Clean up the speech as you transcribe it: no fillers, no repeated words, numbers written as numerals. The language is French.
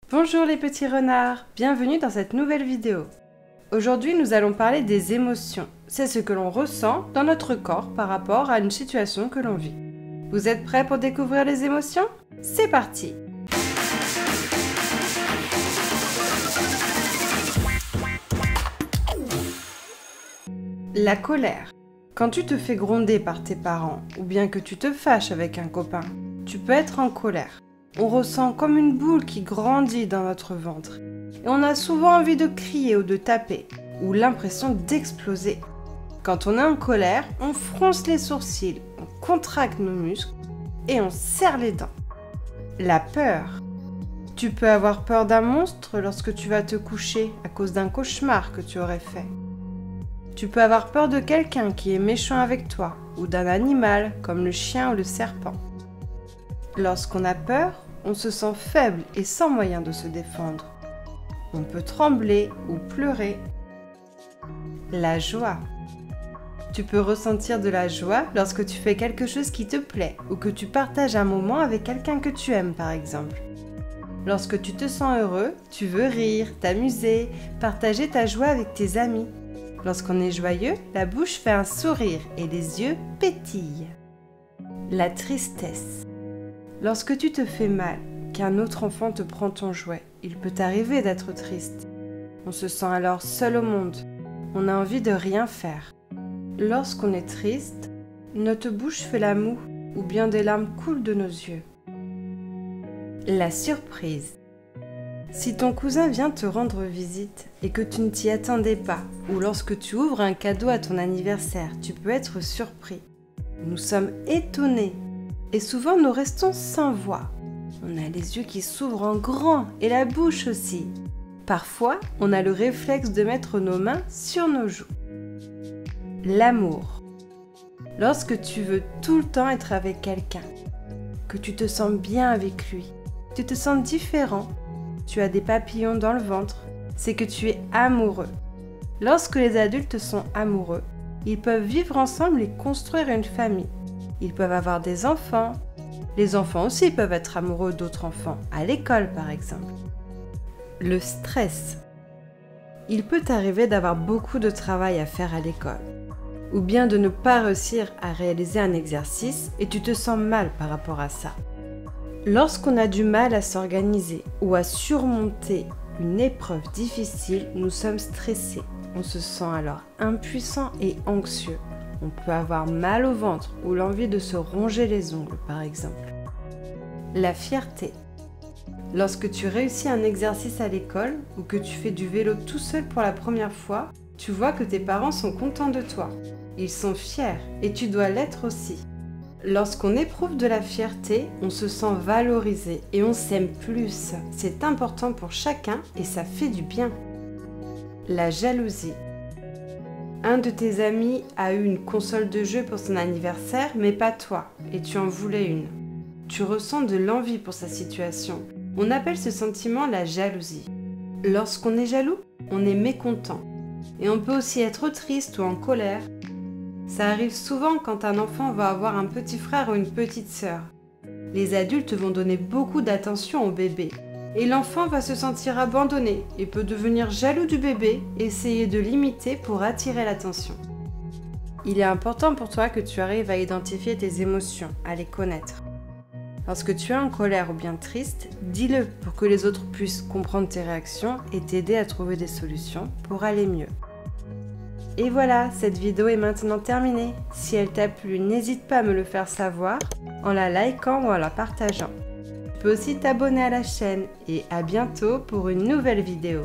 Bonjour les petits renards, bienvenue dans cette nouvelle vidéo. Aujourd'hui nous allons parler des émotions. C'est ce que l'on ressent dans notre corps par rapport à une situation que l'on vit. Vous êtes prêts pour découvrir les émotions? C'est parti! La colère. Quand tu te fais gronder par tes parents ou bien que tu te fâches avec un copain, tu peux être en colère. On ressent comme une boule qui grandit dans notre ventre et on a souvent envie de crier ou de taper ou l'impression d'exploser. Quand on est en colère, on fronce les sourcils, on contracte nos muscles et on serre les dents. La peur. Tu peux avoir peur d'un monstre lorsque tu vas te coucher à cause d'un cauchemar que tu aurais fait. Tu peux avoir peur de quelqu'un qui est méchant avec toi ou d'un animal comme le chien ou le serpent. Lorsqu'on a peur, on se sent faible et sans moyen de se défendre. On peut trembler ou pleurer. La joie. Tu peux ressentir de la joie lorsque tu fais quelque chose qui te plaît ou que tu partages un moment avec quelqu'un que tu aimes par exemple. Lorsque tu te sens heureux, tu veux rire, t'amuser, partager ta joie avec tes amis. Lorsqu'on est joyeux, la bouche fait un sourire et les yeux pétillent. La tristesse. Lorsque tu te fais mal, qu'un autre enfant te prend ton jouet, il peut t'arriver d'être triste. On se sent alors seul au monde. On a envie de rien faire. Lorsqu'on est triste, notre bouche fait la moue ou bien des larmes coulent de nos yeux. La surprise. Si ton cousin vient te rendre visite et que tu ne t'y attendais pas, ou lorsque tu ouvres un cadeau à ton anniversaire, tu peux être surpris. Nous sommes étonnés et souvent nous restons sans voix. On a les yeux qui s'ouvrent en grand et la bouche aussi. Parfois, on a le réflexe de mettre nos mains sur nos joues. L'amour. Lorsque tu veux tout le temps être avec quelqu'un, que tu te sens bien avec lui, tu te sens différent, tu as des papillons dans le ventre, c'est que tu es amoureux. Lorsque les adultes sont amoureux, ils peuvent vivre ensemble et construire une famille. Ils peuvent avoir des enfants. Les enfants aussi peuvent être amoureux d'autres enfants, à l'école par exemple. Le stress. Il peut t'arriver d'avoir beaucoup de travail à faire à l'école, ou bien de ne pas réussir à réaliser un exercice et tu te sens mal par rapport à ça. Lorsqu'on a du mal à s'organiser ou à surmonter une épreuve difficile, nous sommes stressés. On se sent alors impuissant et anxieux. On peut avoir mal au ventre ou l'envie de se ronger les ongles par exemple. La fierté. Lorsque tu réussis un exercice à l'école ou que tu fais du vélo tout seul pour la première fois, tu vois que tes parents sont contents de toi. Ils sont fiers et tu dois l'être aussi. Lorsqu'on éprouve de la fierté, on se sent valorisé et on s'aime plus. C'est important pour chacun et ça fait du bien. La jalousie. Un de tes amis a eu une console de jeu pour son anniversaire, mais pas toi, et tu en voulais une. Tu ressens de l'envie pour sa situation. On appelle ce sentiment la jalousie. Lorsqu'on est jaloux, on est mécontent. Et on peut aussi être triste ou en colère. Ça arrive souvent quand un enfant va avoir un petit frère ou une petite sœur. Les adultes vont donner beaucoup d'attention au bébé et l'enfant va se sentir abandonné et peut devenir jaloux du bébé et essayer de l'imiter pour attirer l'attention. Il est important pour toi que tu arrives à identifier tes émotions, à les connaître. Lorsque tu es en colère ou bien triste, dis-le pour que les autres puissent comprendre tes réactions et t'aider à trouver des solutions pour aller mieux. Et voilà, cette vidéo est maintenant terminée. Si elle t'a plu, n'hésite pas à me le faire savoir en la likant ou en la partageant. Tu peux aussi t'abonner à la chaîne et à bientôt pour une nouvelle vidéo.